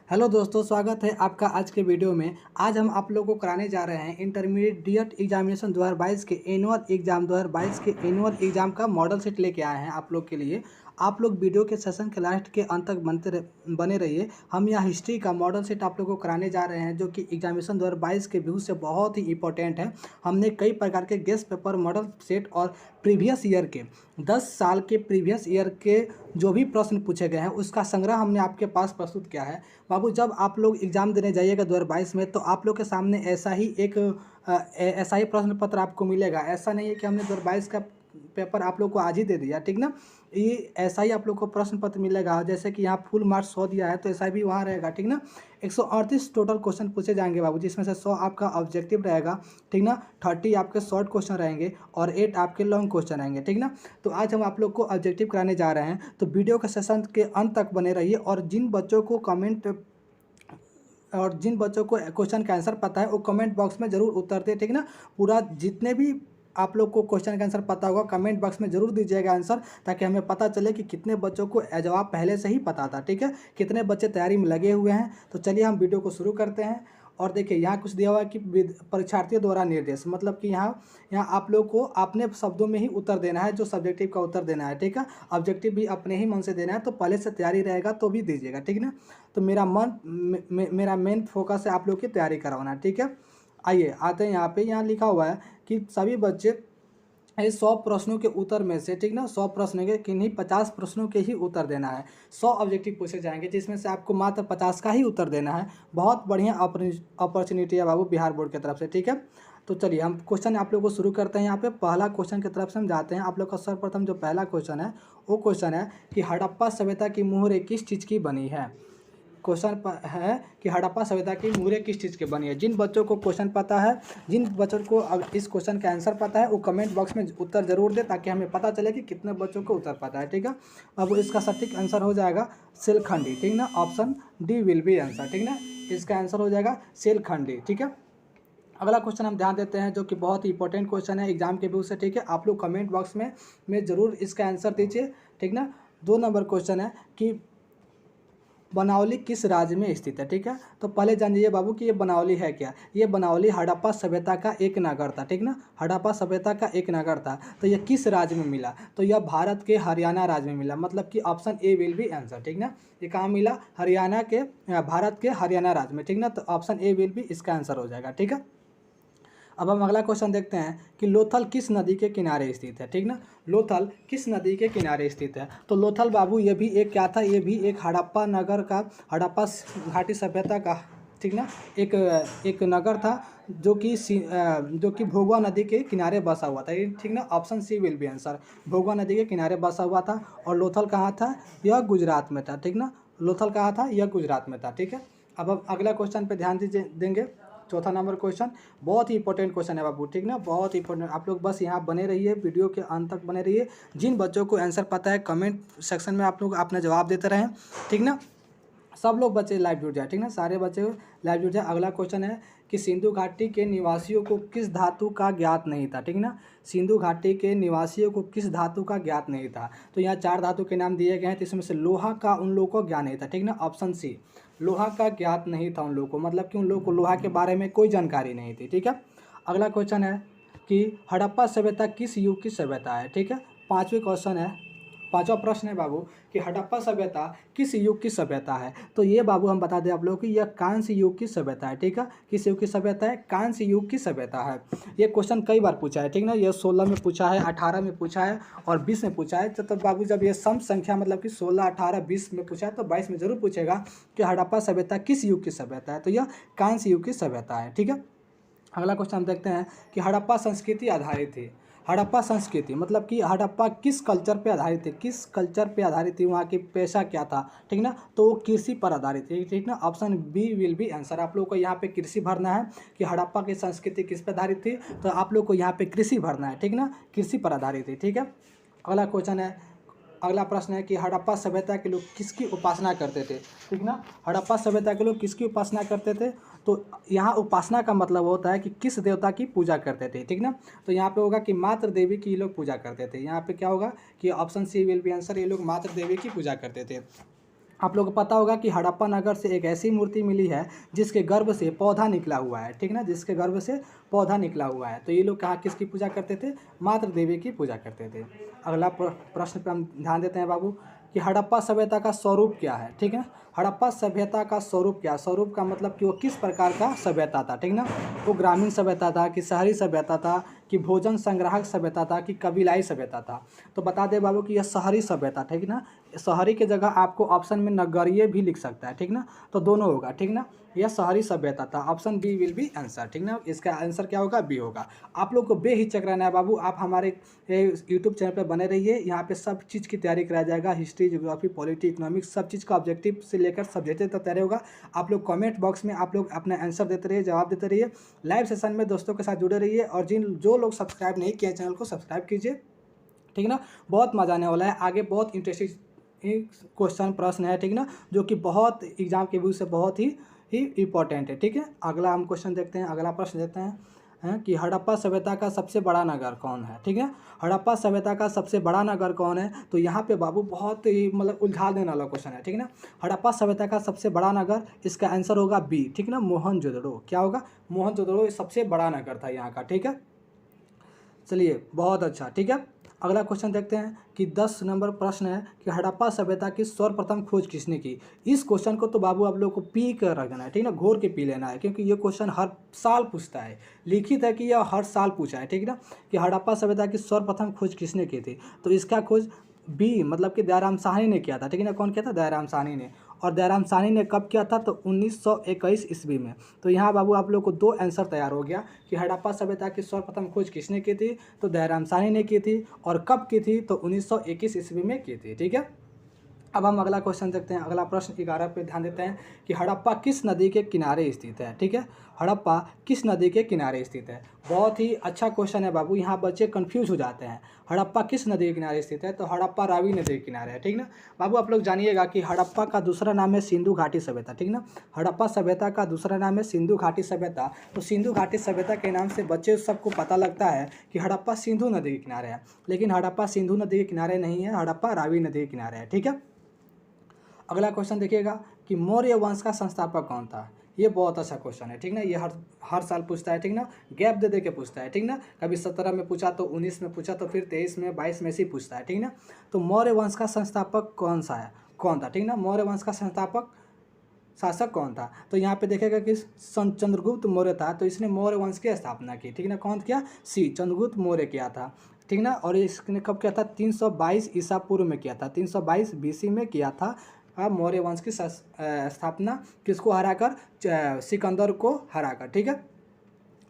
Hello दोस्तों, स्वागत है आपका आज के वीडियो में। आज हम आप लोगों को कराने जा रहे हैं इंटरमीडिएट एग्जामिनेशन 2022 के एनुअल एग्ज़ाम का मॉडल सेट लेके आए हैं आप लोग के लिए। आप लोग वीडियो के सेशन के लास्ट के अंत तक बने रहिए। हम यहाँ हिस्ट्री का मॉडल सेट आप लोगों को कराने जा रहे हैं, जो कि एग्जामिनेशन 2022 के व्यू से बहुत ही इंपॉर्टेंट है। हमने कई प्रकार के गेस्ट पेपर, मॉडल सेट और प्रीवियस ईयर के 10 साल के प्रीवियस ईयर के जो भी प्रश्न पूछे गए हैं उसका संग्रह हमने आपके पास प्रस्तुत किया है। बाबू, जब आप लोग एग्ज़ाम देने जाइएगा 2022 में, तो आप लोग के सामने ऐसा ही प्रश्न पत्र आपको मिलेगा। ऐसा नहीं है कि हमने 2022 का पेपर आप लोग को आज ही दे दिया, ठीक ना। ये ऐसा ही आप लोग को प्रश्न पत्र मिलेगा। जैसे कि यहाँ फुल मार्क्स 100 दिया है, तो ऐसा भी वहाँ रहेगा, ठीक ना। 138 टोटल क्वेश्चन पूछे जाएंगे बाबू, जिसमें से 100 आपका ऑब्जेक्टिव रहेगा, ठीक ना। 30 आपके शॉर्ट क्वेश्चन रहेंगे और 8 आपके लॉन्ग क्वेश्चन रहेंगे, ठीक ना। तो आज हम आप लोग को ऑब्जेक्टिव कराने जा रहे हैं, तो वीडियो के सेशन के अंत तक बने रहिए। और जिन बच्चों को क्वेश्चन का आंसर पता है वो कमेंट बॉक्स में ज़रूर उतरते, ठीक ना। पूरा जितने भी आप लोग को क्वेश्चन का आंसर पता होगा, कमेंट बॉक्स में ज़रूर दीजिएगा आंसर, ताकि हमें पता चले कि कितने बच्चों को जवाब पहले से ही पता था, ठीक है। कितने बच्चे तैयारी में लगे हुए हैं। तो चलिए हम वीडियो को शुरू करते हैं। और देखिए, यहाँ कुछ दिया हुआ है कि परीक्षार्थियों द्वारा निर्देश, मतलब कि यहाँ आप लोग को अपने शब्दों में ही उत्तर देना है, जो सब्जेक्टिव का उत्तर देना है, ठीक है। ऑब्जेक्टिव भी अपने ही मन से देना है, तो पहले से तैयारी रहेगा तो भी दीजिएगा, ठीक ना। तो मेरा मेन फोकस है आप लोग की तैयारी करवाना, ठीक है। आइए आते हैं यहाँ पे। यहाँ लिखा हुआ है कि सभी बच्चे इस 100 प्रश्नों के उत्तर में से, ठीक ना, 100 प्रश्न के किन्हीं 50 प्रश्नों के ही उत्तर देना है। 100 ऑब्जेक्टिव पूछे जाएंगे, जिसमें से आपको मात्र 50 का ही उत्तर देना है। बहुत बढ़िया अपॉर्चुनिटी है बाबू बिहार बोर्ड की तरफ से, ठीक है। तो चलिए हम क्वेश्चन आप लोग को शुरू करते हैं। यहाँ पे पहला क्वेश्चन की तरफ से हम जाते हैं। आप लोग का सर्वप्रथम जो पहला क्वेश्चन है वो क्वेश्चन है कि हड़प्पा सभ्यता की मुहरें किस चीज़ की बनी है। क्वेश्चन है कि हड़प्पा सभ्यता की मुहरें किस चीज़ की बनी है। जिन बच्चों को क्वेश्चन पता है, जिन बच्चों को इस क्वेश्चन का आंसर पता है, वो कमेंट बॉक्स में उत्तर जरूर दे, ताकि हमें पता चले कि कितने बच्चों को उत्तर पता है, ठीक है। अब इसका सटीक आंसर हो जाएगा सेलखंडी, ठीक ना। Option D will be answer, ठीक ना। इसका आंसर हो जाएगा सेलखंडी, ठीक है। अगला क्वेश्चन हम ध्यान देते हैं, जो कि बहुत ही इंपॉर्टेंट क्वेश्चन है एग्जाम के व्यू से, ठीक है। आप लोग कमेंट बॉक्स में ज़रूर इसका आंसर दीजिए, ठीक ना। 2 नंबर क्वेश्चन है कि बनावली किस राज्य में स्थित है, ठीक है। तो पहले जान लीजिए बाबू कि ये बनावली है क्या। ये बनावली हड़प्पा सभ्यता का एक नगर था, ठीक ना। हड़प्पा सभ्यता का एक नगर था। तो यह किस राज्य में मिला, तो यह भारत के हरियाणा राज्य में मिला, मतलब कि option A will be answer, ठीक ना। ये कहाँ मिला, भारत के हरियाणा राज्य में, ठीक ना। तो ऑप्शन ए विल बी इसका आंसर हो जाएगा, ठीक है। अब हम अगला क्वेश्चन देखते हैं कि लोथल किस नदी के किनारे स्थित है, ठीक ना। लोथल किस नदी के किनारे स्थित है। तो लोथल बाबू ये भी एक क्या था, ये भी एक हड़प्पा नगर का, हड़प्पा घाटी सभ्यता का, ठीक ना, एक नगर था, जो कि भोगवा नदी के किनारे बसा हुआ था, ठीक ना। Option C will be answer. Bhogava नदी के किनारे बसा हुआ था। और लोथल कहाँ था, यह गुजरात में था, ठीक ना। लोथल कहाँ था, यह गुजरात में था, ठीक है। अब हम अगला क्वेश्चन पे ध्यान देंगे। चौथा नंबर क्वेश्चन बहुत ही इंपॉर्टेंट क्वेश्चन है बाबू, ठीक ना। बहुत ही इंपॉर्टेंट, आप लोग बस यहाँ बने रहिए, वीडियो के अंत तक बने रहिए। जिन बच्चों को आंसर पता है, कमेंट सेक्शन में आप लोग अपना जवाब देते रहें, ठीक ना। सब लोग बच्चे लाइव जुड़ जाए, ठीक ना, सारे बच्चे लाइव जुड़ जाए। अगला क्वेश्चन है कि सिंधु घाटी के निवासियों को किस धातु का ज्ञात नहीं था, ठीक ना। सिंधु घाटी के निवासियों को किस धातु का ज्ञात नहीं था। तो यहाँ 4 धातु के नाम दिए गए हैं, तो इसमें से लोहा का उन लोगों को ज्ञात नहीं था, ठीक ना। ऑप्शन सी, लोहा का ज्ञात नहीं था उन लोगों को, मतलब कि उन लोगों को लोहा के बारे में कोई जानकारी नहीं थी, ठीक है। अगला क्वेश्चन है कि हड़प्पा सभ्यता किस युग की सभ्यता है, ठीक है। पांचवा प्रश्न है बाबू कि हड़प्पा सभ्यता किस युग की सभ्यता है। तो ये बाबू हम बता दें आप लोगों की, यह कांस्य युग की सभ्यता है, ठीक है। किस युग की सभ्यता है, कांस्य युग की सभ्यता है। ये क्वेश्चन कई बार पूछा है, ठीक ना। यह 16 में पूछा है, 18 में पूछा है और 20 में पूछा है। तो बाबू जब ये सम संख्या, मतलब कि 16, 18, 20 में पूछा है, तो 22 में जरूर पूछेगा कि हड़प्पा सभ्यता किस युग की सभ्यता है। तो यह कांस्य युग की सभ्यता है, ठीक है। अगला क्वेश्चन हम देखते हैं कि हड़प्पा संस्कृति आधारित थी। हड़प्पा संस्कृति मतलब कि हड़प्पा किस कल्चर पे आधारित थी, किस कल्चर पे आधारित थी, वहाँ की पेशा क्या था, ठीक ना। तो वो कृषि पर आधारित थी, ठीक ना। Option B will be answer. आप लोग को यहाँ पे कृषि भरना है कि हड़प्पा की संस्कृति किस पे आधारित थी, तो आप लोग को यहाँ पे कृषि भरना है, ठीक ना। कृषि पर आधारित थी, ठीक है। अगला क्वेश्चन है, अगला प्रश्न है कि हड़प्पा सभ्यता के लोग किसकी उपासना करते थे, ठीक ना। हड़प्पा सभ्यता के लोग किसकी उपासना करते थे। तो यहाँ उपासना का मतलब होता है कि किस देवता की पूजा करते थे, ठीक ना। तो यहाँ पे होगा कि मातृ देवी की ये लोग पूजा करते थे। यहाँ पे क्या होगा कि option C will be answer, ये लोग मातृ देवी की पूजा करते थे। आप लोगों को पता होगा कि हड़प्पा नगर से एक ऐसी मूर्ति मिली है जिसके गर्भ से पौधा निकला हुआ है, ठीक ना, जिसके गर्भ से पौधा निकला हुआ है। तो ये लोग कहाँ किसकी पूजा करते थे? मातृ देवी की पूजा करते थे। अगला प्रश्न पे हम ध्यान देते हैं बाबू कि हड़प्पा सभ्यता का स्वरूप क्या है, ठीक है। हड़प्पा सभ्यता का स्वरूप क्या? स्वरूप का मतलब कि वो किस प्रकार का सभ्यता था, ठीक ना। वो ग्रामीण सभ्यता था कि शहरी सभ्यता था कि भोजन संग्राहक सभ्यता था कि कबीलाई सभ्यता था? तो बता दे बाबू कि यह शहरी सभ्यता, ठीक ना। शहरी के जगह आपको ऑप्शन में नगरीय भी लिख सकता है, ठीक ना, तो दोनों होगा, ठीक ना। यह शहरी सभ्यता था, option B will be answer, ठीक ना। इसका आंसर क्या होगा? बी होगा। आप लोग को बेहिचक रहना है बाबू, आप हमारे यूट्यूब चैनल पर बने रहिए। यहाँ पे सब चीज़ की तैयारी कराया जाएगा, हिस्ट्री, ज्योग्राफी, पॉलिटी, इकोनॉमिक्स, सब चीज़ का ऑब्जेक्टिव से लेकर सब्जेक्ट तक तैयारी होगा। आप लोग कमेंट बॉक्स में आप लोग अपना आंसर देते रहिए, जवाब देते रहिए। लाइव सेशन में दोस्तों के साथ जुड़े रहिए, और जो लोग सब्सक्राइब नहीं किए चैनल को सब्सक्राइब कीजिए, ठीक ना। बहुत मजा आने वाला है, आगे बहुत इंटरेस्टिंग क्वेश्चन प्रश्न है, ठीक ना, जो कि बहुत एग्जाम के व्यू से बहुत ही इम्पोर्टेंट है, ठीक है। अगला हम क्वेश्चन देखते हैं, अगला प्रश्न देते हैं कि हड़प्पा सभ्यता का सबसे बड़ा नगर कौन है, ठीक है। हड़प्पा सभ्यता का सबसे बड़ा नगर कौन है? तो यहाँ पे बाबू बहुत ही मतलब उलझा देने वाला क्वेश्चन है, ठीक ना। हड़प्पा सभ्यता का सबसे बड़ा नगर, इसका आंसर होगा बी, ठीक ना, मोहनजोदड़ो। क्या होगा? मोहनजोदड़ो सबसे बड़ा नगर था यहाँ का, ठीक है। चलिए बहुत अच्छा, ठीक है। अगला क्वेश्चन देखते हैं कि 10 नंबर प्रश्न है कि हड़प्पा सभ्यता की सर्वप्रथम खोज किसने की? इस क्वेश्चन को तो बाबू आप लोग को पी कर रख देना है, ठीक ना, घोर के पी लेना है, क्योंकि ये क्वेश्चन हर साल पूछता है, लिखित है कि यह हर साल पूछा है, ठीक ना, कि हड़प्पा सभ्यता की सर्वप्रथम खोज किसने की थी? तो इसका खोज बी मतलब कि दयाराम साहनी ने किया था, ठीक है ना। कौन किया था? दयाराम साहनी ने। और दयाराम साहनी ने कब किया था? तो 1921 ईस्वी में। तो यहाँ बाबू आप लोग को दो आंसर तैयार हो गया कि हड़प्पा सभ्यता की सर्वप्रथम खोज किसने की थी? तो दयाराम साहनी ने की थी। और कब की थी? तो 1921 ईस्वी में की थी, ठीक है। अब हम अगला क्वेश्चन देखते हैं, अगला प्रश्न 11 पे ध्यान देते हैं कि हड़प्पा किस नदी के किनारे स्थित है, ठीक है। हड़प्पा किस नदी के किनारे स्थित है? बहुत ही अच्छा क्वेश्चन है बाबू, यहाँ बच्चे कंफ्यूज हो जाते हैं। हड़प्पा किस नदी के किनारे स्थित है? तो हड़प्पा रावी नदी के किनारे है, ठीक ना। बाबू आप लोग जानिएगा कि हड़प्पा का दूसरा नाम है सिंधु घाटी सभ्यता, ठीक ना। हड़प्पा सभ्यता का दूसरा नाम है सिंधु घाटी सभ्यता। तो सिंधु घाटी सभ्यता के नाम से बच्चे सबको पता लगता है कि हड़प्पा सिंधु नदी के किनारे है, लेकिन हड़प्पा सिंधु नदी के किनारे नहीं है, हड़प्पा रावी नदी के किनारे है, ठीक है। अगला क्वेश्चन देखिएगा कि मौर्य वंश का संस्थापक कौन था? ये बहुत अच्छा क्वेश्चन है, ठीक ना। ये हर साल पूछता है, ठीक ना, गैप दे दे के पूछता है, ठीक ना। कभी 17 में पूछा तो 19 में पूछा, तो फिर 23 में 22 में से ही पूछता है, ठीक ना। तो मौर्य वंश का संस्थापक कौन था, ठीक ना। मौर्य वंश का संस्थापक शासक कौन था? तो यहाँ पे देखेगा कि चंद्रगुप्त मौर्य था, तो इसने मौर्य वंश की स्थापना की, ठीक ना। कौन किया? सी चंद्रगुप्त मौर्य किया था, ठीक ना। और इसने कब किया था? 322 ईसा पूर्व में किया था, 322 बीसी में किया था। मौर्य वंश की स्थापना किसको हराकर? सिकंदर को हराकर, ठीक है।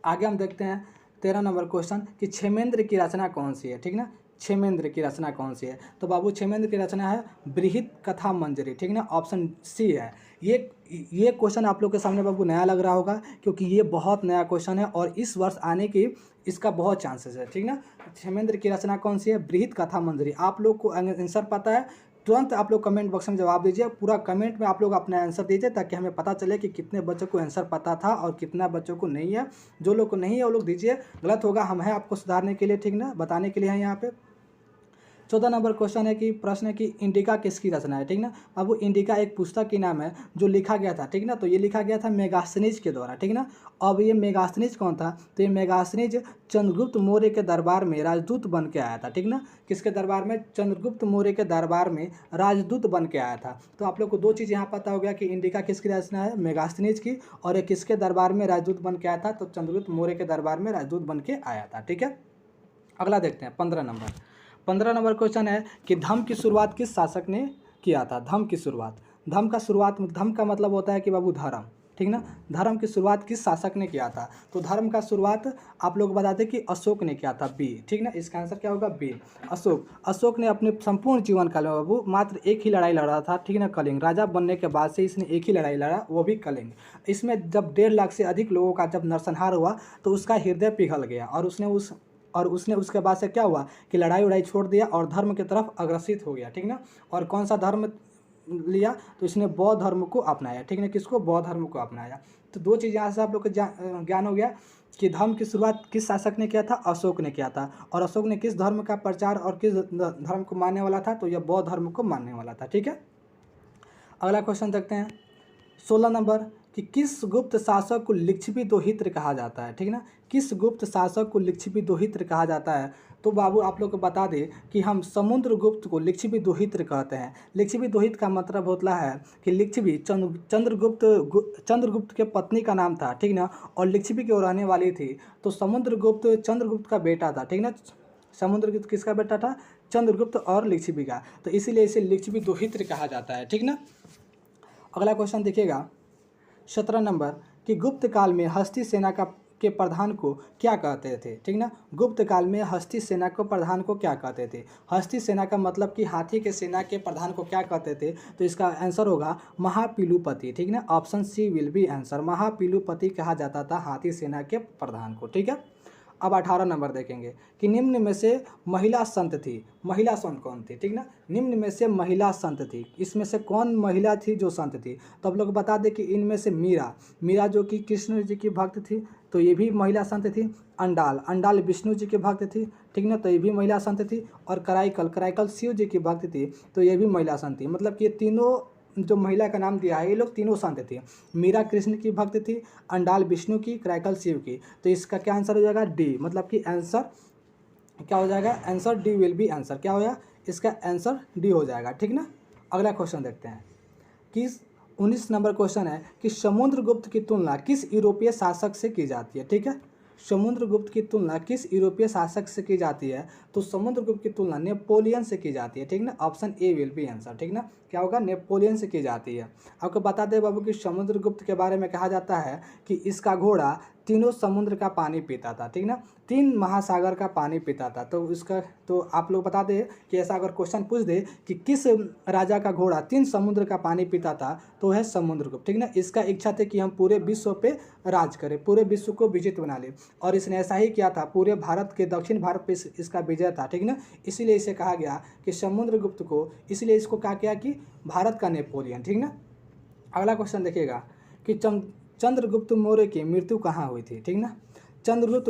आगे हम देखते हैं 13 नंबर क्वेश्चन कि क्षेमेंद्र की रचना कौन सी है, ठीक ना। क्षेमेंद्र की रचना कौन सी है? तो बाबू क्षेमेंद्र की रचना है बृहत कथा मंजरी, ठीक ना, ऑप्शन सी है। ये क्वेश्चन आप लोग के सामने बाबू नया लग रहा होगा, क्योंकि ये बहुत नया क्वेश्चन है और इस वर्ष आने की इसका बहुत चांसेस है, ठीक ना। क्षेमेंद्र की रचना कौन सी है? बृहत कथा मंजरी। आप लोग को आंसर पता है, तुरंत आप लोग कमेंट बॉक्स में जवाब दीजिए, पूरा कमेंट में आप लोग अपना आंसर दीजिए, ताकि हमें पता चले कि कितने बच्चों को आंसर पता था और कितना बच्चों को नहीं है। जो लोग को नहीं है वो लोग दीजिए, गलत होगा हम हैं आपको सुधारने के लिए, ठीक ना, बताने के लिए हैं यहाँ पे। 14 नंबर क्वेश्चन है कि प्रश्न है कि इंडिका किसकी रचना है, ठीक ना। अब वो इंडिका एक पुस्तक की नाम है जो लिखा गया था, ठीक ना। तो ये लिखा गया था मेगास्थनीज के द्वारा, ठीक ना। अब ये मेगास्थनीज कौन था? तो ये मेगास्थनीज चंद्रगुप्त मौर्य के दरबार में राजदूत बन के आया था, ठीक ना। किसके दरबार में? चंद्रगुप्त मौर्य के दरबार में राजदूत बन के आया था। तो आप लोग को दो चीज़ यहाँ पता हो गया कि इंडिका किसकी रचना है? मेगास्थनीज की। और ये किसके दरबार में राजदूत बन के आया था? तो चंद्रगुप्त मौर्य के दरबार में राजदूत बन के आया था, ठीक है। अगला देखते हैं 15 नंबर क्वेश्चन है कि धम्म की शुरुआत किस शासक ने किया था? धम्म की शुरुआत, धम्म का मतलब होता है कि बाबू धर्म, ठीक ना। धर्म की शुरुआत किस शासक ने किया था? तो धर्म का शुरुआत आप लोग बताते कि अशोक ने किया था, बी, ठीक ना। इसका आंसर क्या होगा? बी, अशोक ने अपने संपूर्ण जीवन काल में बाबू मात्र एक ही लड़ाई लड़ा था, ठीक ना, कलिंग। राजा बनने के बाद से इसने एक ही लड़ाई लड़ा, वो भी कलिंग। इसमें जब 1.5 लाख से अधिक लोगों का जब नरसंहार हुआ तो उसका हृदय पिघल गया, और उसने उसके बाद से क्या हुआ कि लड़ाई उड़ाई छोड़ दिया और धर्म की तरफ अग्रसित हो गया, ठीक ना। और कौन सा धर्म लिया? तो इसने बौद्ध धर्म को अपनाया, ठीक ना। किसको? बौद्ध धर्म को अपनाया। तो दो चीज़ यहाँ से आप लोग को ज्ञान हो गया कि धर्म की शुरुआत किस शासक ने किया था? अशोक ने किया था। और अशोक ने किस धर्म का प्रचार और किस धर्म को मानने वाला था? तो यह बौद्ध धर्म को मानने वाला था, ठीक है। अगला क्वेश्चन देखते हैं 16 नंबर कि किस गुप्त शासक को लिच्छवी दोहित्र कहा जाता है, ठीक ना। किस गुप्त शासक को लिच्छवी दोहित्र कहा जाता है? तो बाबू आप लोग को बता दें कि हम समुद्रगुप्त को लिच्छवी दोहित्र कहते हैं। लिच्छवी दोहित का मतलब होता है कि लिच्छवी चंद्रगुप्त के पत्नी का नाम था, ठीक ना, और लिच्छवी की ओर रहने वाली थी। तो समुद्रगुप्त चंद्रगुप्त का बेटा था, ठीक ना। समुद्रगुप्त किसका बेटा था? चंद्रगुप्त और लिच्छवी का। तो इसीलिए इसे लिच्छवी दोहित्र कहा जाता है, ठीक ना। अगला क्वेश्चन देखिएगा 17 नंबर कि गुप्त काल में हस्ती सेना के प्रधान को क्या कहते थे, ठीक ना। गुप्त काल में हस्ती सेना को प्रधान को क्या कहते थे? हस्ती सेना का मतलब कि हाथी के सेना के प्रधान को क्या कहते थे? तो इसका आंसर होगा महापीलुपति, ठीक ना। Option C will be answer. महापीलुपति कहा जाता था हाथी सेना के प्रधान को, ठीक है। अब 18 नंबर देखेंगे कि निम्न में से महिला संत थी। महिला संत कौन थी, ठीक ना। निम्न में से महिला संत थी, इसमें से कौन महिला थी जो संत थी? तो आप लोग बता दें कि इनमें से मीरा जो कि कृष्ण जी की भक्त थी, तो ये भी महिला संत थी। अंडाल विष्णु जी की भक्त थी, ठीक ना, तो ये भी महिला संत थी। और कराइकल शिव जी की भक्त थी, तो ये भी महिला संत थी। मतलब कि ये तीनों जो महिला का नाम दिया है ये लोग तीनों संत थी। मीरा कृष्ण की भक्त थी, अंडाल विष्णु की, कराइकल शिव की। तो इसका क्या आंसर हो जाएगा? डी। मतलब कि आंसर क्या हो जाएगा? Answer D will be answer. क्या होगा? इसका आंसर डी हो जाएगा, ठीक ना। अगला क्वेश्चन देखते हैं कि 19 नंबर क्वेश्चन है कि समुद्रगुप्त की तुलना किस यूरोपीय शासक से की जाती है, ठीक है। समुद्रगुप्त की तुलना किस यूरोपीय शासक से की जाती है? तो समुद्रगुप्त की तुलना नेपोलियन से की जाती है, ठीक ना। Option A will be answer, ठीक ना। क्या होगा? नेपोलियन से की जाती है। आपको बता दें बाबू कि समुद्रगुप्त के बारे में कहा जाता है कि इसका घोड़ा तीनों समुद्र का पानी पीता था, ठीक ना। 3 महासागर का पानी पीता था। तो आप लोग बता दें कि ऐसा अगर क्वेश्चन पूछ दे कि किस राजा का घोड़ा 3 समुद्र का पानी पीता था, तो है समुद्रगुप्त, ठीक ना। इसका इच्छा थी कि हम पूरे विश्व पे राज करें, पूरे विश्व को विजित बना ले, और इसने ऐसा ही किया था। पूरे भारत के दक्षिण भारत पे इसका विजय था, ठीक ना। इसीलिए इसे कहा गया कि समुद्रगुप्त को, इसलिए इसको कहा गया कि भारत का नेपोलियन, ठीक ना। अगला क्वेश्चन देखिएगा कि चंद्रगुप्त मौर्य की मृत्यु कहाँ हुई थी, ठीक ना। चंद्रगुप्त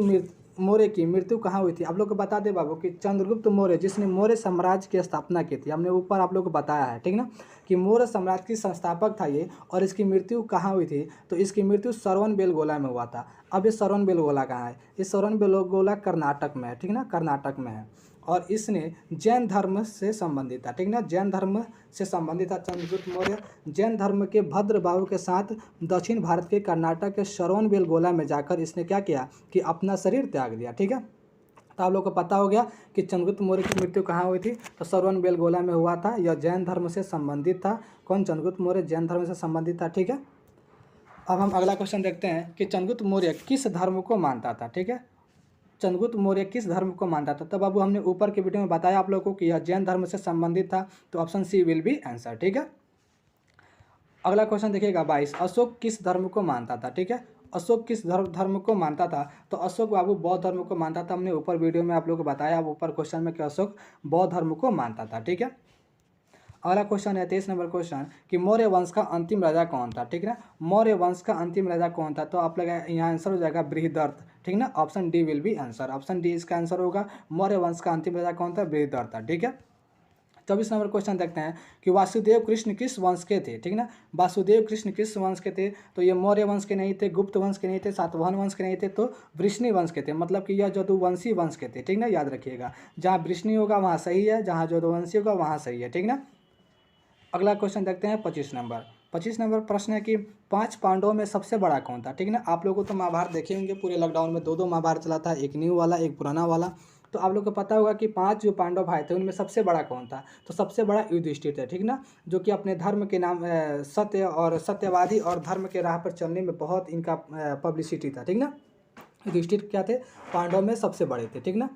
मौर्य की मृत्यु कहाँ हुई थी? आप लोग को बता दें बाबू कि चंद्रगुप्त मौर्य जिसने मौर्य साम्राज्य की स्थापना की थी, हमने ऊपर आप लोग को बताया है, ठीक ना, कि मौर्य साम्राज्य की संस्थापक था ये। और इसकी मृत्यु कहाँ हुई थी? तो इसकी मृत्यु श्रवणबेलगोला में हुआ था। अब ये श्रवणबेलगोला कहाँ है? ये श्रवणबेलगोला कर्नाटक में है, ठीक ना, कर्नाटक में है। और इसने जैन धर्म से संबंधित था, ठीक ना, जैन धर्म से संबंधित था चंद्रगुप्त मौर्य। जैन धर्म के भद्रबाहु के साथ दक्षिण भारत के कर्नाटक के श्रवणबेलगोला में जाकर इसने क्या किया कि अपना शरीर त्याग दिया, ठीक है। तो आप लोग को पता हो गया कि चंद्रगुप्त मौर्य की मृत्यु कहाँ हुई थी? तो श्रवणबेलगोला में हुआ था। यह जैन धर्म से संबंधित था। कौन? चंद्रगुप्त मौर्य जैन धर्म से संबंधित था, ठीक है। अब हम अगला क्वेश्चन देखते हैं कि चंद्रगुप्त मौर्य किस धर्म को मानता था, ठीक है। चंद्रगुप्त मौर्य किस धर्म को मानता था? तब बाबू हमने ऊपर के वीडियो में बताया आप लोगों को कि यह जैन धर्म से संबंधित था। तो option C will be answer, ठीक है। अगला क्वेश्चन देखिएगा 22, अशोक किस धर्म को मानता था, ठीक है। अशोक किस धर्म को मानता था? तो अशोक बाबू बौद्ध धर्म को मानता था। हमने ऊपर वीडियो में आप लोगों को बताया, अब ऊपर क्वेश्चन में कि अशोक बौद्ध धर्म को मानता था, ठीक है। अगला क्वेश्चन है 23 नंबर क्वेश्चन कि मौर्य वंश का अंतिम राजा कौन था, ठीक है। मौर्य वंश का अंतिम राजा कौन था? तो आप लोग यहाँ आंसर हो जाएगा बृहदर्थ, ठीक ना। Option D will be answer. Option D इसका आंसर होगा। मौर्य वंश का अंतिम राजा कौन था? बृहदर्थ था, ठीक है। 24 नंबर क्वेश्चन देखते हैं कि वासुदेव कृष्ण किस वंश के थे, ठीक ना। वासुदेव कृष्ण किस वंश के थे? तो ये मौर्य वंश के नहीं थे, गुप्त वंश के नहीं थे, सातवाहन वंश के नहीं थे, तो वृष्णि वंश के थे। मतलब कि यह यदुवंशी वंश के थे, ठीक ना, याद रखिएगा। जहाँ वृष्णि होगा वहाँ सही है, जहाँ यदुवंशी होगा वहाँ सही है, ठीक ना। अगला क्वेश्चन देखते हैं 25 नंबर प्रश्न है कि 5 पांडवों में सबसे बड़ा कौन था, ठीक ना। आप लोगों को तो महाभारत देखे होंगे, पूरे लॉकडाउन में 2 महाभारत चला था, एक न्यू वाला एक पुराना वाला। तो आप लोग को पता होगा कि 5 जो पांडव भाई थे उनमें सबसे बड़ा कौन था? तो सबसे बड़ा युधिष्ठिर थे, ठीक ना, जो कि अपने धर्म के नाम सत्य और सत्यवादी और धर्म के राह पर चलने में बहुत इनका पब्लिसिटी था, ठीक ना। युधिष्ठिर क्या थे? पांडव में सबसे बड़े थे, ठीक ना।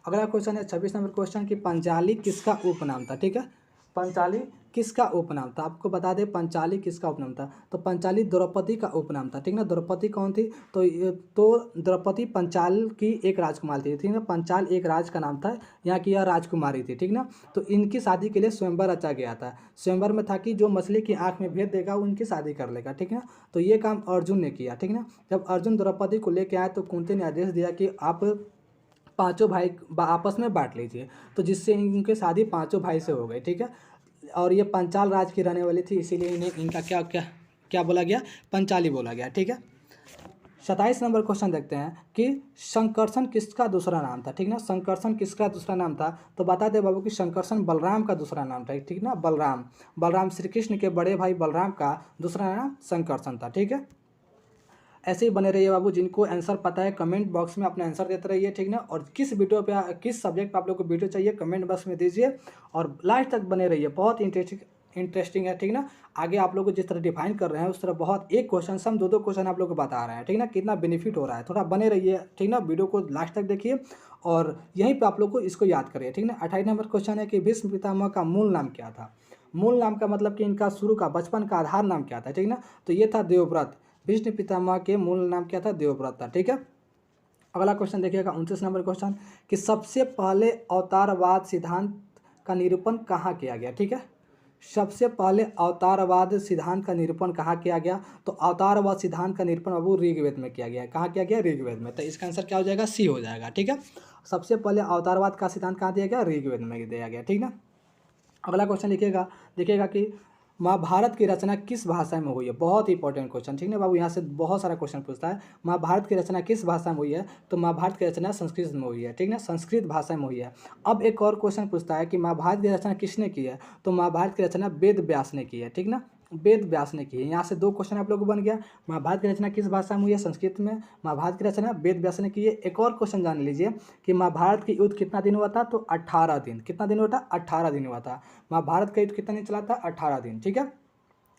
अगला क्वेश्चन है 26 नंबर क्वेश्चन कि पंचाली किसका उपनाम था, ठीक है। पंचाली किसका उपनाम था? आपको बता दें पंचाली किसका उपनाम था। तो पंचाली द्रौपदी का उपनाम था, ठीक ना। द्रौपदी कौन थी? तो द्रौपदी पंचाल की एक राजकुमार थी, ठीक ना। पंचाल एक राज का नाम था, यहाँ की यह राजकुमारी थी, ठीक ना। तो इनकी शादी के लिए स्वयंवर रचा गया था। स्वयंवर में था कि जो मछली की आंख में भेद देगा वो उनकी शादी कर लेगा, ठीक ना। तो ये काम अर्जुन ने किया, ठीक ना। जब अर्जुन द्रौपदी को लेके आए तो कुंती ने आदेश दिया कि आप पांचों भाई आपस में बांट लीजिए, तो जिससे इनकी शादी पांचों भाई से हो गई, ठीक है। और ये पंचाल राज की रहने वाली थी, इसीलिए इन्हें इनका क्या क्या क्या बोला गया, पंचाली बोला गया। ठीक है, 27 नंबर क्वेश्चन देखते हैं कि शंकरसन किसका दूसरा नाम था। ठीक ना, शंकरसन किसका दूसरा नाम था, तो बता दे बाबू कि शंकरसन बलराम का दूसरा नाम था। ठीक ना, बलराम, बलराम श्री कृष्ण के बड़े भाई बलराम का दूसरा नाम शंकरसन था। ठीक है, ऐसे ही बने रहिए बाबू, जिनको आंसर पता है कमेंट बॉक्स में अपना आंसर देते रहिए। ठीक ना, और किस वीडियो पे किस सब्जेक्ट पे आप लोग को वीडियो चाहिए कमेंट बॉक्स में दीजिए और लास्ट तक बने रहिए, बहुत इंटरेस्टिंग है। ठीक ना, आगे आप लोग को जिस तरह डिफाइन कर रहे हैं उस तरह बहुत एक क्वेश्चन से हम दो क्वेश्चन आप लोग को बता रहे हैं। ठीक ना, कितना बेनिफिट हो रहा है, थोड़ा बने रहिए। ठीक ना, वीडियो को लास्ट तक देखिए और यहीं पे आप लोग को इसको याद करिए। ठीक ना, 28 नंबर क्वेश्चन है कि भीष्म पितामह का मूल नाम क्या था। मूल नाम का मतलब कि इनका शुरू का बचपन का आधार नाम क्या था। ठीक ना, तो ये था देवव्रत। भीष्म पितामह के मूल नाम क्या था, देवव्रत था। ठीक है, अगला क्वेश्चन देखिएगा 29 नंबर क्वेश्चन कि सबसे पहले अवतारवाद सिद्धांत का निरूपण कहाँ किया गया। ठीक है, सबसे पहले अवतारवाद सिद्धांत का निरूपण कहाँ किया गया, तो अवतारवाद सिद्धांत का निरूपण बाबू ऋग्वेद में किया गया। कहाँ किया गया, ऋग्वेद में। तो इसका आंसर क्या हो जाएगा, सी हो जाएगा। ठीक है, सबसे पहले अवतारवाद का सिद्धांत कहाँ दिया गया, ऋग्वेद में दिया गया। ठीक ना, अगला क्वेश्चन लिखिएगा, देखिएगा कि महाभारत की रचना किस भाषा में हुई है। बहुत इंपॉर्टेंट क्वेश्चन। ठीक है बाबू, यहाँ से बहुत सारा क्वेश्चन पूछता है। महाभारत की रचना किस भाषा में हुई है, तो महाभारत की रचना संस्कृत में हुई है। ठीक है, संस्कृत भाषा में हुई है। अब एक और क्वेश्चन पूछता है कि महाभारत की रचना किसने की है, तो महाभारत की रचना वेद व्यास ने की है। ठीक ना, वेद व्यास ने की है। यहाँ से दो क्वेश्चन आप लोग को बन गया, महाभारत की रचना किस भाषा में हुई है, संस्कृत में। महाभारत की रचना वेद व्यास ने की है। एक और क्वेश्चन जान लीजिए कि महाभारत की युद्ध कितना दिन हुआ था, तो 18 दिन। कितना दिन हुआ था, 18 दिन हुआ था। महाभारत का युद्ध कितना दिन चला था, 18 दिन। ठीक है,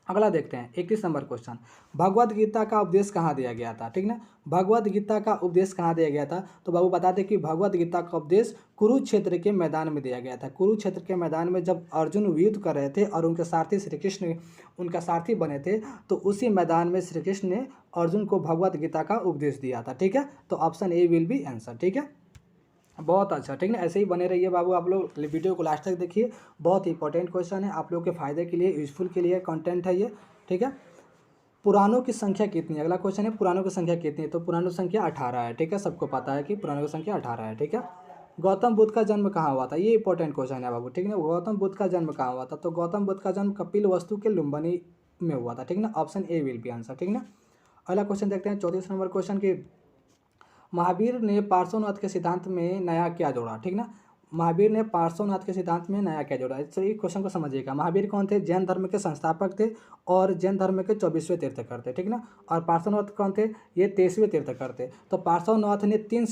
अगला देखते हैं 31 नंबर क्वेश्चन, भगवद गीता का उपदेश कहाँ दिया गया था। ठीक ना, भगवद गीता का उपदेश कहाँ दिया गया था, तो बाबू बता दें कि भगवद गीता का उपदेश कुरुक्षेत्र के मैदान में दिया गया था। कुरुक्षेत्र के मैदान में जब अर्जुन युद्ध कर रहे थे और उनके सारथी श्री कृष्ण उनका सारथी बने थे, तो उसी मैदान में श्री कृष्ण ने अर्जुन को भगवद गीता का उपदेश दिया था। ठीक है, तो option A will be answer. ठीक है, बहुत अच्छा। ठीक है, ऐसे ही बने रहिए बाबू, आप लोग वीडियो को लास्ट तक देखिए, बहुत इंपॉर्टेंट क्वेश्चन है, आप लोग के फायदे के लिए, यूजफुल के लिए कंटेंट है ये। ठीक है, पुराणों की संख्या कितनी है, अगला क्वेश्चन है पुराणों की संख्या कितनी है, तो पुराणों की संख्या 18 है। ठीक है, सबको पता है कि पुराणों की संख्या 18 है। ठीक है, गौतम बुद्ध का जन्म कहाँ हुआ था, ये इंपॉर्टेंट क्वेश्चन है बाबू। ठीक है, गौतम बुद्ध का जन्म कहाँ हुआ था, तो गौतम बुद्ध का जन्म कपिल वस्तु के लुम्बिनी में हुआ था। ठीक है ना, option A will be answer. ठीक है ना, अगला क्वेश्चन देखते हैं 34 नंबर क्वेश्चन की महावीर ने पार्श्वनाथ के सिद्धांत में नया क्या जोड़ा। ठीक ना, महावीर ने पार्श्वनाथ के सिद्धांत में नया क्या जोड़ा, इस क्वेश्चन को समझिएगा। महावीर कौन थे, जैन धर्म के संस्थापक थे और जैन धर्म के 24वें तीर्थकर थे। ठीक ना, और पार्श्वनाथ कौन थे, ये 23वें तीर्थकर थे। तो पार्श्वनाथ ने 4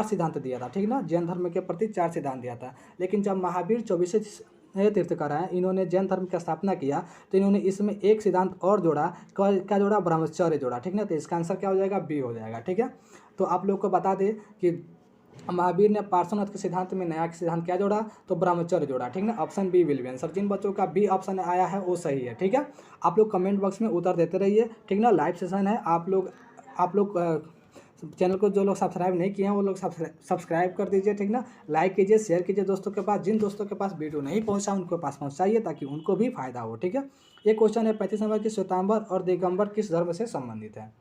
सिद्धांत दिया था। ठीक ना, जैन धर्म के प्रति 4 सिद्धांत दिया था। लेकिन जब महावीर 24वें तीर्थकर आए, इन्होंने जैन धर्म की स्थापना किया, तो इन्होंने इसमें एक सिद्धांत और जोड़ा। क्या जोड़ा, ब्रह्मचर्य जोड़ा। ठीक ना, तो इसका आंसर क्या हो जाएगा, बी हो जाएगा। ठीक है, तो आप लोग को बता दें कि महावीर ने पार्श्वनाथ के सिद्धांत में नया सिद्धांत क्या जोड़ा, तो ब्रह्मचर्य जोड़ा। ठीक ना, option B will be answer. जिन बच्चों का बी ऑप्शन आया है वो सही है। ठीक है, आप लोग कमेंट बॉक्स में उत्तर देते रहिए। ठीक ना, लाइव सेशन है, आप लोग चैनल को जो लोग सब्सक्राइब नहीं किए हैं वो लोग सब्सक्राइब कर दीजिए। ठीक ना, लाइक कीजिए, शेयर कीजिए दोस्तों के पास, जिन दोस्तों के पास वीडियो नहीं पहुंचा उनके पास पहुंचाइए ताकि उनको भी फायदा हो। ठीक है, ये क्वेश्चन है 35 नंबर की, श्वेतांबर और दिगंबर किस धर्म से संबंधित है।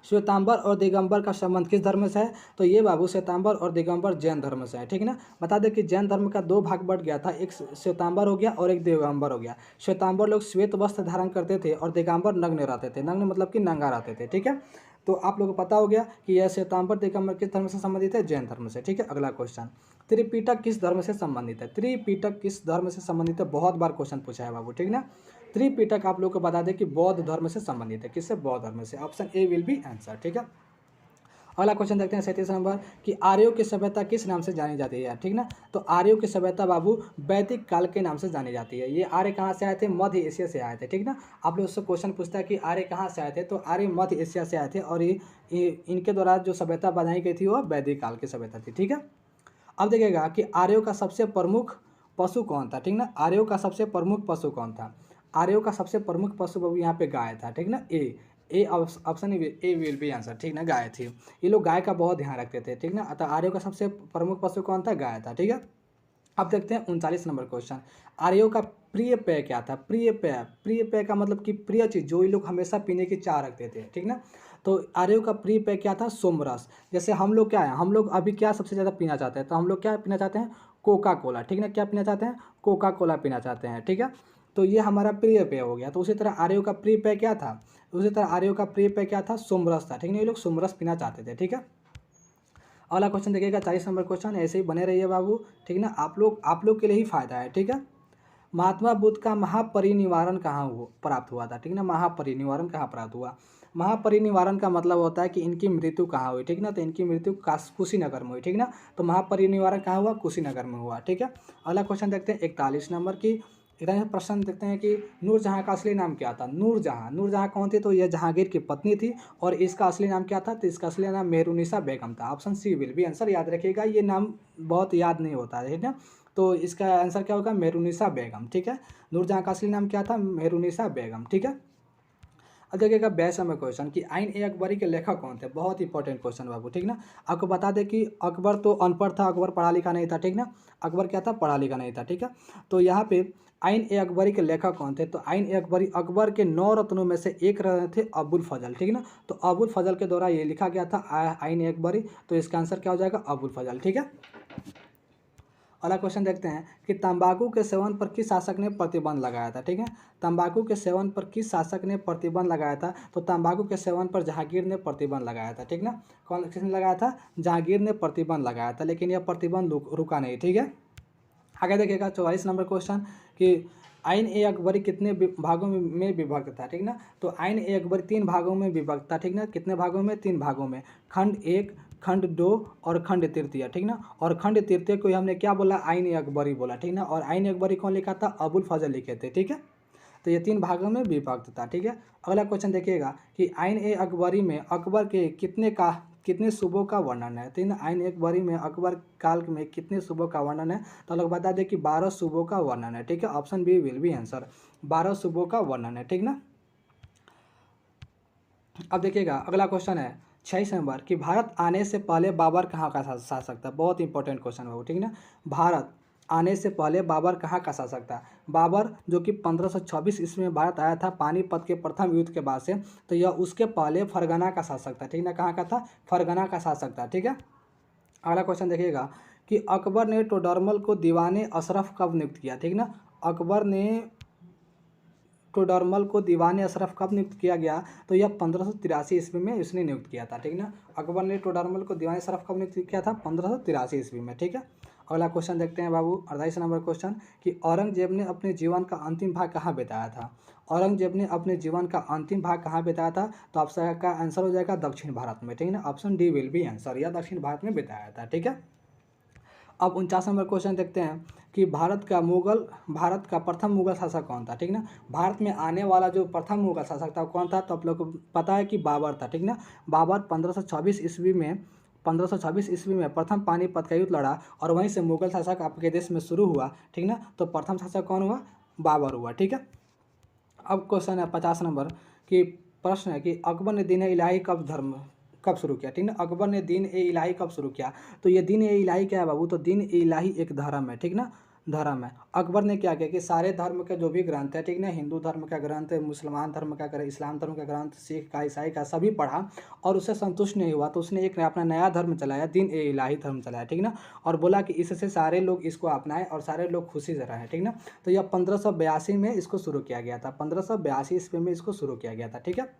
श्वेतांबर और दिगंबर का संबंध किस धर्म से है, तो ये बाबू श्वेतांबर और दिगंबर जैन धर्म से है। ठीक है ना, बता दें कि जैन धर्म का 2 भाग बढ़ गया था, एक श्वेतांबर हो गया और एक दिगंबर हो गया। श्वेतांबर लोग श्वेत वस्त्र धारण करते थे और दिगंबर नग्न रहते थे। नग्न मतलब कि नंगा रहते थे। ठीक है, तो आप लोगों को पता हो गया कि यह श्वेतांबर दिगंबर किस धर्म से संबंधित है, जैन धर्म से। ठीक है, अगला क्वेश्चन, त्रिपिटक किस धर्म से संबंधित है। त्रिपिटक किस धर्म से संबंधित है, बहुत बार क्वेश्चन पूछा है बाबू। ठीक ना, त्रिपिटक आप लोग को बता दें कि बौद्ध धर्म से संबंधित है। किससे, बौद्ध धर्म से। Option A will be answer. ठीक है, अगला क्वेश्चन देखते हैं 37 नंबर कि आर्यों की सभ्यता किस नाम से जानी जाती है। ठीक ना, तो आर्यों की सभ्यता बाबू वैदिक काल के नाम से जानी जाती है। ये आर्य कहाँ से आए थे, मध्य एशिया से आए थे। ठीक ना, आप लोग उससे क्वेश्चन पूछता है कि आर्य कहाँ से आए थे, तो आर्य मध्य एशिया से आए थे और ये इनके द्वारा जो सभ्यता बनाई गई थी वो वैदिक काल की सभ्यता थी। ठीक है, अब देखिएगा कि आर्यों का सबसे प्रमुख पशु कौन था। ठीक ना, आर्यों का सबसे प्रमुख पशु कौन था, आर्यों का सबसे प्रमुख पशु बाबू यहाँ पे गाय था। ठीक ना, A option A will be answer. ठीक ना, गाय थी। ये लोग गाय का बहुत ध्यान रखते थे। ठीक ना, अतः आर्यों का सबसे प्रमुख पशु कौन था, गाय था। ठीक है, अब देखते हैं 39 नंबर क्वेश्चन, आर्यों का प्रिय पेय क्या था। प्रिय पेय का मतलब कि प्रिय चीज़ जो ये लोग हमेशा पीने की चाह रखते थे। ठीक ना, तो आर्यों का प्रिय पेय क्या था, सोमरस। जैसे हम लोग क्या है, हम लोग अभी क्या सबसे ज़्यादा पीना चाहते हैं, तो हम लोग क्या पीना चाहते हैं, कोका कोला, ठीक ना, क्या पीना चाहते हैं, कोका कोला पीना चाहते हैं, ठीक है। तो ये हमारा प्रिय पेय हो गया। तो उसी तरह आर्यों का प्रिय पेय क्या था, उसी तरह आर्यों का प्रिय पेय क्या था, सोमरस था, ठीक ना, ये लोग सोमरस पीना चाहते थे, ठीक है। अगला क्वेश्चन देखिएगा 40 नंबर क्वेश्चन, ऐसे ही बने रहिए बाबू, ठीक ना, आप लोग के लिए ही फायदा है, ठीक है। महात्मा बुद्ध का महापरिनिर्वाण कहाँ प्राप्त हुआ था, ठीक ना, महापरिनिर्वाण कहाँ प्राप्त हुआ। महापरिनिर्वाण का मतलब होता है कि इनकी मृत्यु कहाँ हुई, ठीक ना, तो इनकी मृत्यु कुशीनगर में हुई, ठीक ना। तो महापरिनिर्वाण कहाँ हुआ, कुशीनगर में हुआ, ठीक है। अगला क्वेश्चन देखते हैं 41 नंबर की, इधर प्रश्न देखते हैं कि नूरजहाँ का असली नाम क्या था। नूरजहाँ, नूरजहाँ कौन थी, तो यह जहांगीर की पत्नी थी। और इसका असली नाम क्या था, तो इसका असली नाम मेहरुनिसा बेगम था। Option C will be answer, याद रखिएगा, ये नाम बहुत याद नहीं होता है, ठीक है। तो इसका आंसर क्या होगा, मेहरुनिसा बेगम, ठीक है। नूरजहाँ का असली नाम क्या था, मेहरुनिसा बेगम, ठीक है। अब देखिएगा 42 नंबर क्वेश्चन कि आइन ए अकबरी के लेखक कौन थे। बहुत इंपॉर्टेंट क्वेश्चन बाबू, ठीक ना। आपको बता दें कि अकबर तो अनपढ़ था, अकबर पढ़ा लिखा नहीं था, ठीक ना। अकबर क्या था, पढ़ा लिखा नहीं था, ठीक है। तो यहाँ पे आइन ए अकबरी के लेखक कौन थे, तो आइन ए अकबरी अकबर के 9 रत्नों में से एक रत्न थे अबुल फजल, ठीक ना। तो अबुल फजल के द्वारा ये लिखा गया था आइन ए अकबरी। तो इसका आंसर क्या हो जाएगा, अबुल फजल, ठीक है। अगला क्वेश्चन देखते हैं कि तंबाकू के सेवन पर किस शासक ने प्रतिबंध लगाया था, ठीक है। तंबाकू के सेवन पर किस शासक ने प्रतिबंध लगाया था, तो तंबाकू के सेवन पर जहांगीर ने प्रतिबंध लगाया था, ठीक ना। कौन किसने लगाया था, जहांगीर ने प्रतिबंध लगाया था, लेकिन यह प्रतिबंध रुका नहीं, ठीक है। आगे देखिएगा 44 नंबर क्वेश्चन कि आइन ए अकबरी कितने भागों में विभक्त था, ठीक ना। तो आइन ए अकबरी 3 भागों में विभक्त था, ठीक ना। कितने भागों में, 3 भागों में, खंड 1, खंड 2 और खंड तृतीय, ठीक ना। और खंड तृतीय को हमने क्या बोला, आइन ए अकबरी बोला, ठीक ना। और आइन ए अकबरी कौन लिखा था, अबुल फजल लिखे थे, ठीक है। तो ये 3 भागों में विभक्त था, ठीक है। अगला क्वेश्चन देखिएगा कि आइन ए अकबरी में अकबर के कितने सूबों का वर्णन है। तीन आइन ए अकबरी में अकबर काल में कितने सूबों का वर्णन है, तो लोग बता दें कि 12 सूबों का वर्णन है, ठीक है। Option B will be answer, 12 सूबों का वर्णन है, ठीक ना। अब देखिएगा अगला क्वेश्चन है 26 नंबर कि भारत आने से पहले बाबर कहाँ का शासक था। बहुत इंपॉर्टेंट क्वेश्चन है वो, ठीक ना। भारत आने से पहले बाबर कहाँ का शासक था। बाबर जो कि 1526 ईस्वी में भारत आया था पानीपत के प्रथम युद्ध के बाद से, तो यह उसके पहले फरगना का शासक था, ठीक ना। कहाँ का था, फरगना का शासक था, ठीक है। अगला क्वेश्चन देखिएगा कि अकबर ने टोडरमल को दीवाने अशरफ कब नियुक्त किया, ठीक ना। अकबर ने टोडरमल को दीवान अशरफ कब नियुक्त किया गया, तो यह 1583 ईस्वी में इसने नियुक्त किया था, ठीक ना। अकबर ने टोडरमल को दीवान अशरफ कब नियुक्त किया था, 1583 ईस्वी में, ठीक है। अगला क्वेश्चन देखते हैं बाबू 28 नंबर क्वेश्चन कि औरंगजेब ने अपने जीवन का अंतिम भाग कहाँ बिताया था। औरंगजेब ने अपने जीवन का अंतिम भाग कहाँ बिताया था, तो आपका आंसर हो जाएगा दक्षिण भारत में, ठीक ना। Option D will be answer, यह दक्षिण भारत में बिताया था, ठीक है। अब 49 नंबर क्वेश्चन देखते हैं कि भारत का प्रथम मुगल शासक कौन था, ठीक ना। भारत में आने वाला जो प्रथम मुगल शासक था कौन था, तो आप लोग को पता है कि बाबर था, ठीक ना। बाबर 1526 ईस्वी में प्रथम पानीपत का युद्ध लड़ा और वहीं से मुगल शासक आपके देश में शुरू हुआ, ठीक ना। तो प्रथम शासक कौन हुआ, बाबर हुआ, ठीक है। अब क्वेश्चन है 50 नंबर कि प्रश्न है कि अकबर ने दीन इलाही कब शुरू किया, ठीक ना। अकबर ने दीन ए इलाही कब शुरू किया, तो ये दीन ए इलाही क्या है बाबू, तो दीन ए इलाही एक धर्म है, ठीक ना, धर्म है। अकबर ने क्या किया कि सारे धर्म के जो भी ग्रंथ है, ठीक ना, हिंदू धर्म का ग्रंथ है, मुसलमान धर्म का ग्रंथ, इस्लाम धर्म का ग्रंथ, सिख का, ईसाई का, सभी पढ़ा और उससे संतुष्ट नहीं हुआ, तो उसने एक अपना नया धर्म चलाया, दीन ए इलाही धर्म चलाया, ठीक ना। और बोला कि इससे सारे लोग इसको अपनाएं और सारे लोग खुशी से रहें, ठीक ना। तो यह 1582 में इसको शुरू किया गया था, 1582 ईस्वी में इसको शुरू किया गया था, ठीक है।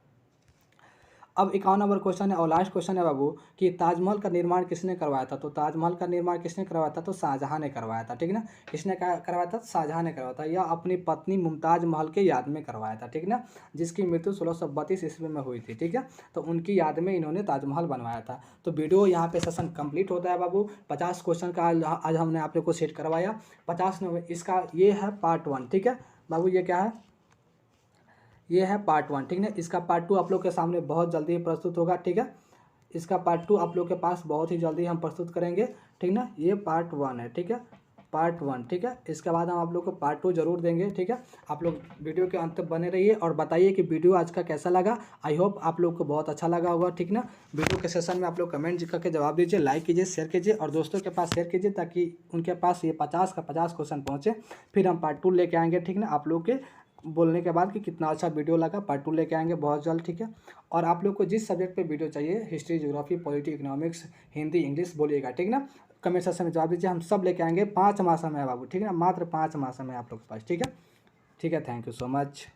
अब 51 नंबर क्वेश्चन है और लास्ट क्वेश्चन है बाबू कि ताजमहल का निर्माण किसने करवाया था, तो ताजमहल का निर्माण किसने करवाया था, तो शाहजहां ने करवाया था, ठीक ना। किसने करवाया था, शाहजहां ने करवाया था। यह अपनी पत्नी मुमताज महल के याद में करवाया था, ठीक ना, जिसकी मृत्यु 1632 ईस्वी में हुई थी, ठीक है। तो उनकी याद में इन्होंने ताजमहल बनवाया था। तो वीडियो यहाँ पे सेशन कंप्लीट होता है बाबू। 50 क्वेश्चन का आज हमने आप लोग को सेट करवाया। 50 नंबर इसका ये है पार्ट 1, ठीक है बाबू। ये क्या है, ये है पार्ट 1, ठीक है। इसका पार्ट 2 आप लोग के सामने बहुत जल्दी ही प्रस्तुत होगा, ठीक है। इसका पार्ट 2 आप लोग के पास बहुत ही जल्दी हम प्रस्तुत करेंगे, ठीक ना। ये पार्ट 1 है, ठीक है, पार्ट 1, ठीक है। इसके बाद हम आप लोग को पार्ट 2 जरूर देंगे, ठीक है। आप लोग वीडियो के अंत तक बने रहिए और बताइए कि वीडियो आज का कैसा लगा। आई होप आप लोग को बहुत अच्छा लगा होगा, ठीक ना। वीडियो के सेशन में आप लोग कमेंट करके जवाब दीजिए, लाइक कीजिए, शेयर कीजिए और दोस्तों के पास शेयर कीजिए ताकि उनके पास ये 50 का 50 क्वेश्चन पहुँचे। फिर हम पार्ट 2 लेके आएंगे, ठीक ना। आप लोग के बोलने के बाद कि कितना अच्छा वीडियो लगा, पार्ट 2 लेके आएंगे बहुत जल्द, ठीक है। और आप लोग को जिस सब्जेक्ट पे वीडियो चाहिए, history, geography, polity, economics, Hindi, English बोलिएगा, ठीक ना। कमेंट सेक्शन में जवाब दीजिए, हम सब लेके आएंगे। 5 माह समय है बाबू, ठीक है ना, मात्र 5 माह समय है आप लोग के पास, ठीक है। ठीक है, थैंक यू सो मच।